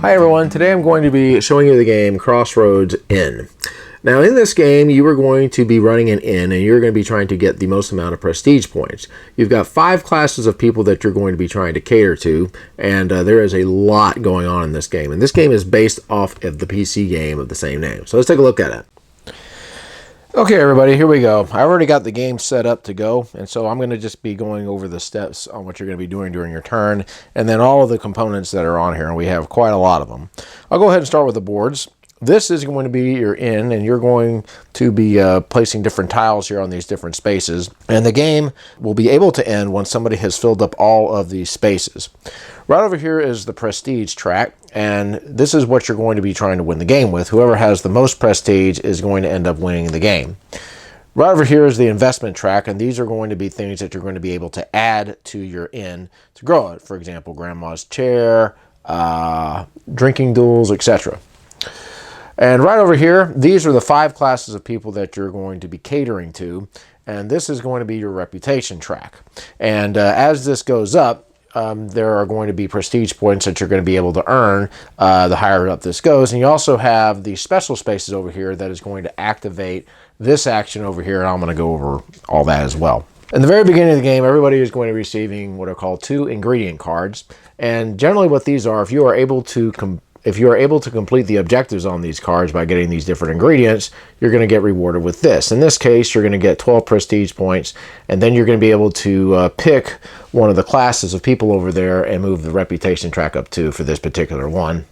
Hi everyone, today I'm going to be showing you the game Crossroads Inn. Now in this game you are going to be running an inn and you're going to be trying to get the most amount of prestige points. You've got 5 classes of people that you're going to be trying to cater to, and there is a lot going on in this game. And this game is based off of the PC game of the same name. So let's take a look at it. Okay everybody, here we go. I already got the game set up to go, and so I'm going to just be going over the steps on what you're going to be doing during your turn, and then all of the components that are on here, and we have quite a lot of them. I'll go ahead and start with the boards. This is going to be your inn, and you're going to be placing different tiles here on these different spaces, and the game will be able to end when somebody has filled up all of these spaces. Right over here is the prestige track, and this is what you're going to be trying to win the game with. Whoever has the most prestige is going to end up winning the game. Right over here is the investment track, and these are going to be things that you're going to be able to add to your inn to grow it. For example, grandma's chair, drinking duels, etc. And right over here, these are the 5 classes of people that you're going to be catering to, and this is going to be your reputation track. And as this goes up, there are going to be prestige points that you're going to be able to earn the higher up this goes. And you also have the special spaces over here that is going to activate this action over here, and I'm going to go over all that as well. In the very beginning of the game, everybody is going to be receiving what are called 2 ingredient cards, and generally what these are, if you are able to complete the objectives on these cards by getting these different ingredients, you're going to get rewarded with this. In this case, you're going to get 12 prestige points, and then you're going to be able to pick one of the classes of people over there and move the reputation track up to for this particular one.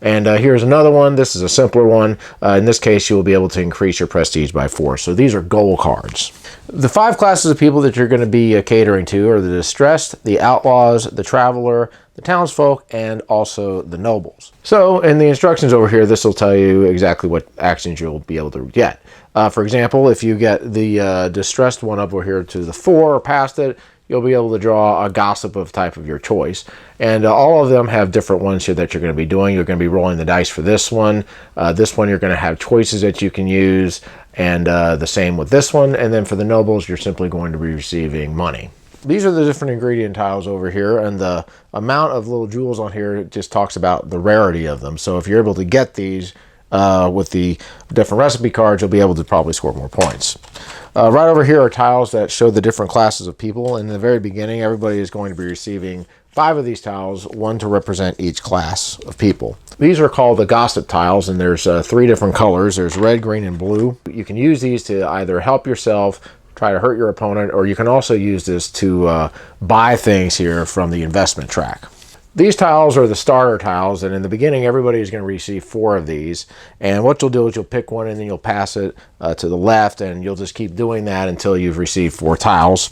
And here's another one. This is a simpler one. In this case, you will be able to increase your prestige by 4. So these are goal cards. The 5 classes of people that you're going to be catering to are the distressed, the outlaws, the traveler, the townsfolk, and also the nobles. So in the instructions over here, this will tell you exactly what actions you'll be able to get. For example, if you get the distressed one up over here to the 4 or past it, you'll be able to draw a gossip of type of your choice. And all of them have different ones here that you're going to be doing. You're going to be rolling the dice for this one. This one you're going to have choices that you can use, and the same with this one. And then for the nobles, you're simply going to be receiving money. These are the different ingredient tiles over here, and the amount of little jewels on here just talks about the rarity of them. So if you're able to get these with the different recipe cards, you'll be able to probably score more points. Right over here are tiles that show the different classes of people. In the very beginning, everybody is going to be receiving 5 of these tiles, 1 to represent each class of people. These are called the gossip tiles, and there's 3 different colors. There's red, green, and blue. You can use these to either help yourself, try to hurt your opponent, or you can also use this to buy things here from the investment track. These tiles are the starter tiles, and in the beginning everybody is going to receive 4 of these, and what you'll do is you'll pick one and then you'll pass it to the left, and you'll just keep doing that until you've received 4 tiles.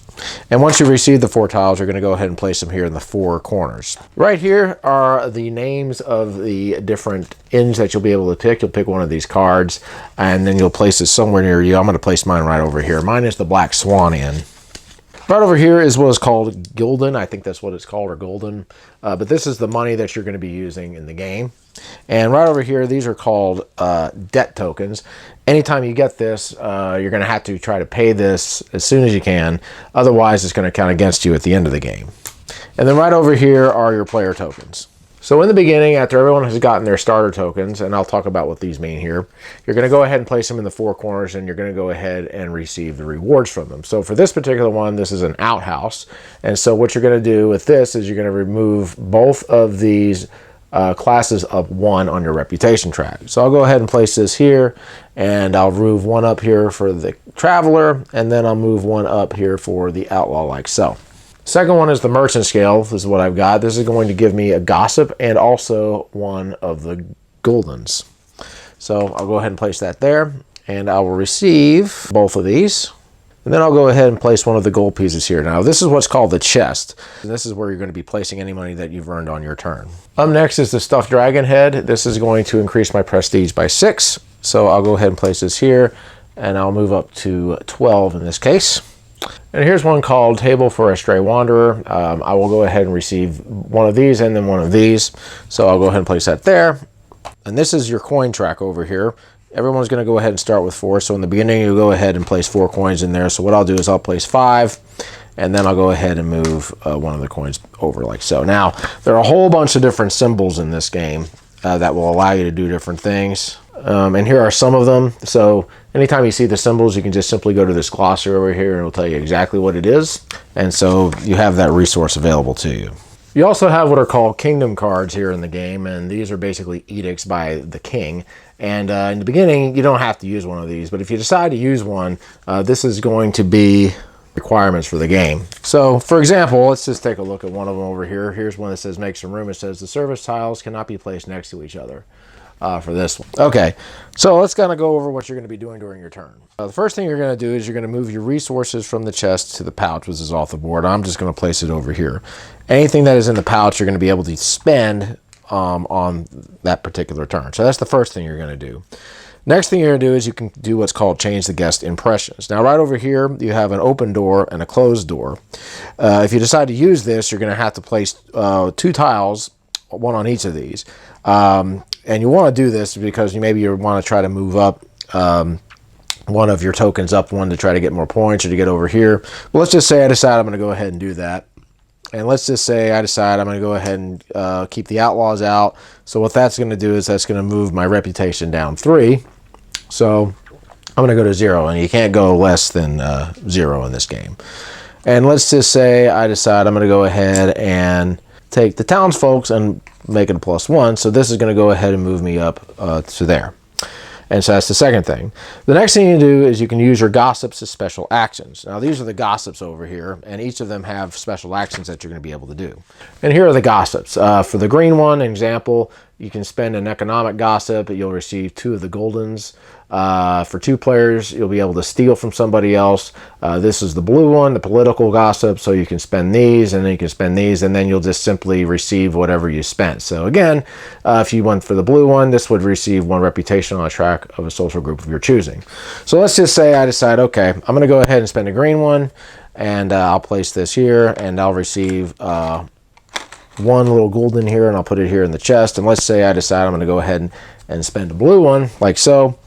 And once you've received the 4 tiles, you're going to go ahead and place them here in the 4 corners. Right here are the names of the different inns that you'll be able to pick. You'll pick one of these cards and then you'll place it somewhere near you. I'm going to place mine right over here. Mine is the Black Swan Inn. Right over here is what is called Gilden. I think that's what it's called, or Golden. But this is the money that you're going to be using in the game. And right over here, these are called debt tokens. Anytime you get this, you're going to have to try to pay this as soon as you can. Otherwise, it's going to count against you at the end of the game. And then right over here are your player tokens. So in the beginning, after everyone has gotten their starter tokens, and I'll talk about what these mean here, you're going to go ahead and place them in the 4 corners, and you're going to go ahead and receive the rewards from them. So for this particular one, this is an outhouse. And so what you're going to do with this is you're going to remove both of these classes of 1 on your reputation track. So I'll go ahead and place this here, and I'll move 1 up here for the traveler, and then I'll move 1 up here for the outlaw, like so. Second one is the merchant scale. This is what I've got. This is going to give me a gossip and also one of the goldens. So I'll go ahead and place that there, and I will receive both of these. And then I'll go ahead and place one of the gold pieces here. Now this is what's called the chest. And this is where you're going to be placing any money that you've earned on your turn. Up next is the stuffed dragon head. This is going to increase my prestige by 6. So I'll go ahead and place this here, and I'll move up to 12 in this case. And here's one called Table for a Stray Wanderer. I will go ahead and receive one of these and then one of these. So I'll go ahead and place that there. And this is your coin track over here. Everyone's going to go ahead and start with 4. So in the beginning, you'll go ahead and place 4 coins in there. So what I'll do is I'll place 5, and then I'll go ahead and move one of the coins over like so. Now, there are a whole bunch of different symbols in this game. that will allow you to do different things. And here are some of them. So anytime you see the symbols, you can just simply go to this glossary over here and it'll tell you exactly what it is. And so you have that resource available to you. You also have what are called kingdom cards here in the game, and these are basically edicts by the king. And in the beginning, you don't have to use one of these, but if you decide to use one, this is going to be requirements for the game. So for example, let's just take a look at one of them over here. Here's one that says make some room. It says the service tiles cannot be placed next to each other. For this one. Okay, so let's kind of go over what you're going to be doing during your turn. The first thing you're going to do is you're going to move your resources from the chest to the pouch, which is off the board. I'm just going to place it over here. Anything that is in the pouch, you're going to be able to spend on that particular turn. So that's the first thing you're going to do. Next thing you're going to do is you can do what's called change the guest impressions. Now right over here, you have an open door and a closed door. If you decide to use this, you're going to have to place 2 tiles, one on each of these. And you want to do this because maybe you want to try to move up one of your tokens up one to try to get more points or to get over here. But let's just say I decide I'm going to go ahead and do that. And let's just say I decide I'm going to go ahead and keep the outlaws out. So what that's going to do is that's going to move my reputation down 3. So I'm going to go to 0, and you can't go less than 0 in this game. And let's just say I decide I'm going to go ahead and take the townsfolk and make it a +1. So this is going to go ahead and move me up to there. And so that's the second thing. The next thing you do is you can use your gossips as special actions. Now these are the gossips over here, and each of them have special actions that you're going to be able to do. And here are the gossips. For the green one, example, you can spend an economic gossip. You'll receive 2 of the goldens. For 2 players, you'll be able to steal from somebody else. This is the blue one, the political gossip, so you can spend these, and then you can spend these, and then you'll just simply receive whatever you spent. So again, if you went for the blue one, this would receive 1 reputation on a track of a social group of your choosing. So let's just say I decide, okay, I'm going to go ahead and spend a green one, and I'll place this here, and I'll receive 1 little golden here, and I'll put it here in the chest. And let's say I decide I'm going to go ahead and spend a blue one, like so.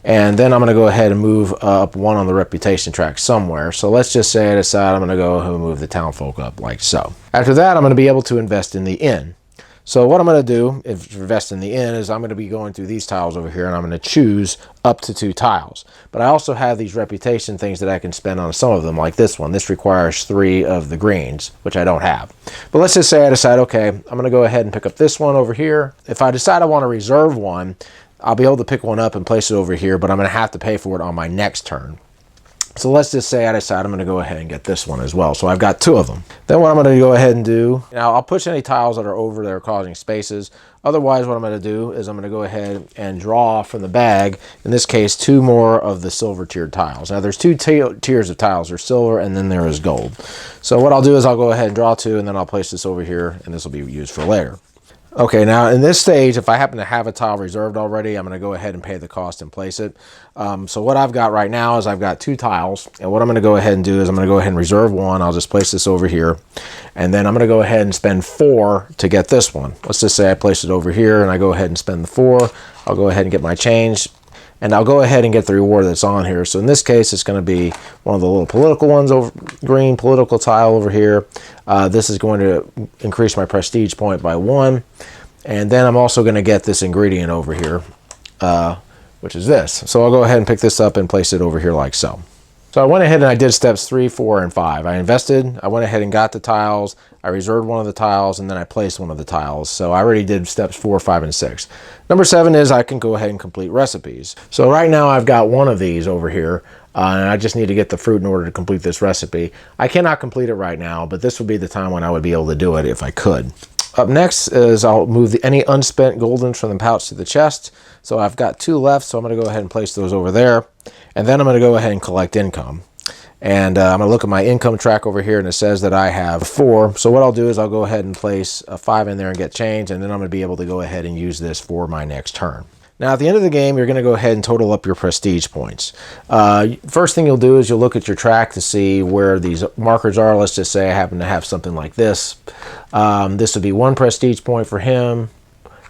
And then I'm going to go ahead and move up 1 on the reputation track somewhere. So let's just say I decide I'm going to go ahead and move the townfolk up like so. After that, I'm going to be able to invest in the inn. So what I'm going to do, if invest in the inn, is I'm going to be going through these tiles over here, and I'm going to choose up to 2 tiles. But I also have these reputation things that I can spend on some of them, like this one. This requires 3 of the greens, which I don't have. But let's just say I decide, okay, I'm going to go ahead and pick up this one over here. If I decide I want to reserve one, I'll be able to pick one up and place it over here, but I'm going to have to pay for it on my next turn. So let's just say I decide I'm going to go ahead and get this one as well. So I've got 2 of them. Then what I'm going to go ahead and do, now I'll push any tiles that are over there causing spaces. Otherwise, what I'm going to do is I'm going to go ahead and draw from the bag, in this case, 2 more of the silver tiered tiles. Now there's 2 tiers of tiles. There's silver and then there is gold. So what I'll do is I'll go ahead and draw 2, and then I'll place this over here, and this will be used for later. Okay, now in this stage, if I happen to have a tile reserved already, I'm going to go ahead and pay the cost and place it. So what I've got right now is I've got 2 tiles, and what I'm going to go ahead and do is I'm going to go ahead and reserve 1. I'll just place this over here, and then I'm going to go ahead and spend 4 to get this one. Let's just say I place it over here, and I go ahead and spend the 4. I'll go ahead and get my change, and I'll go ahead and get the reward that's on here. So in this case, it's going to be one of the little political ones over, green political tile over here. This is going to increase my prestige point by 1. And then I'm also going to get this ingredient over here, which is this. So I'll go ahead and pick this up and place it over here like so. So I went ahead and I did steps 3, 4, and 5. I invested, I went ahead and got the tiles, I reserved one of the tiles, and then I placed one of the tiles. So I already did steps 4, 5, and 6. Number 7 is I can go ahead and complete recipes. So right now I've got one of these over here, and I just need to get the fruit in order to complete this recipe. I cannot complete it right now, but this would be the time when I would be able to do it if I could. Up next is I'll move any unspent goldens from the pouch to the chest. So I've got 2 left, so I'm going to go ahead and place those over there. And then I'm going to go ahead and collect income. And I'm going to look at my income track over here, and it says that I have 4. So what I'll do is I'll go ahead and place a 5 in there and get change, and then I'm going to be able to go ahead and use this for my next turn. Now, at the end of the game, you're going to go ahead and total up your prestige points. First thing you'll do is you'll look at your track to see where these markers are. Let's just say I happen to have something like this. This would be 1 prestige point for him.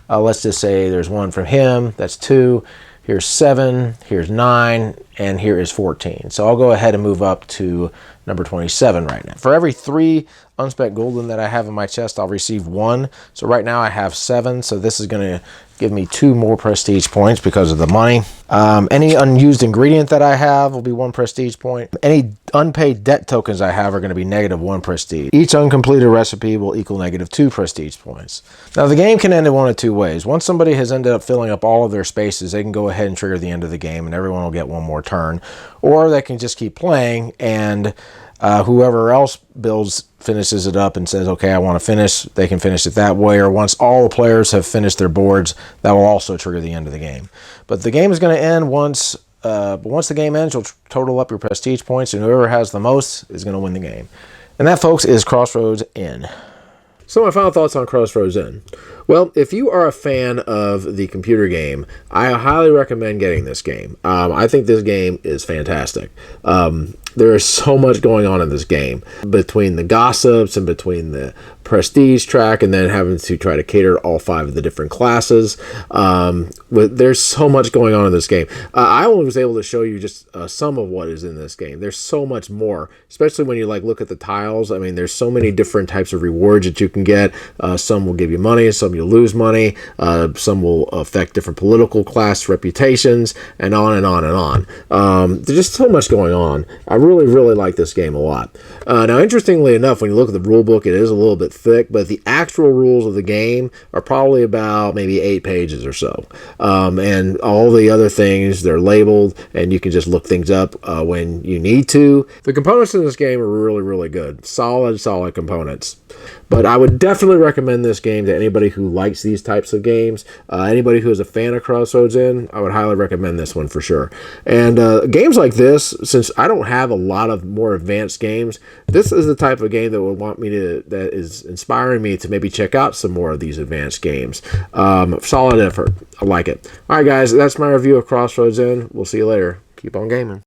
Let's just say there's 1 from him. That's 2. Here's 7. Here's 9. and here is 14. So I'll go ahead and move up to number 27 right now. For every 3 unspec golden that I have in my chest, I'll receive 1. So right now I have 7, so this is going to give me 2 more prestige points because of the money. Any unused ingredient that I have will be 1 prestige point. Any unpaid debt tokens I have are going to be -1 prestige. Each uncompleted recipe will equal -2 prestige points. Now the game can end in one of 2 ways. Once somebody has ended up filling up all of their spaces, they can go ahead and trigger the end of the game and everyone will get 1 more turn. Or they can just keep playing and whoever else finishes it up and says, okay, I want to finish, they can finish it that way. Or once all the players have finished their boards, that will also trigger the end of the game. But the game is going to end once the game ends, you'll total up your prestige points, and whoever has the most is going to win the game. And that, folks, is Crossroads Inn. So my final thoughts on Crossroads Inn. Well, if you are a fan of the computer game, I highly recommend getting this game. I think this game is fantastic. There is so much going on in this game, between the gossips and between the prestige track and then having to try to cater all 5 of the different classes. There's so much going on in this game. I only was able to show you just some of what is in this game. There's so much more, especially when you look at the tiles. I mean, there's so many different types of rewards that you can get. Some will give you money, some you'll lose money, some will affect different political class reputations, and on and on and on. There's just so much going on. I really like this game a lot. Now, interestingly enough, when you look at the rule book, it is a little bit thick, but the actual rules of the game are probably about maybe 8 pages or so. And all the other things, they're labeled, and you can just look things up when you need to. The components in this game are really good. Solid components. But I would definitely recommend this game to anybody who likes these types of games. Anybody who is a fan of Crossroads Inn, I would highly recommend this one for sure. And games like this, since I don't have a lot of more advanced games, this is the type of game that that is inspiring me to maybe check out some more of these advanced games. Solid effort. I like it. All right, guys, that's my review of Crossroads Inn. We'll see you later. Keep on gaming.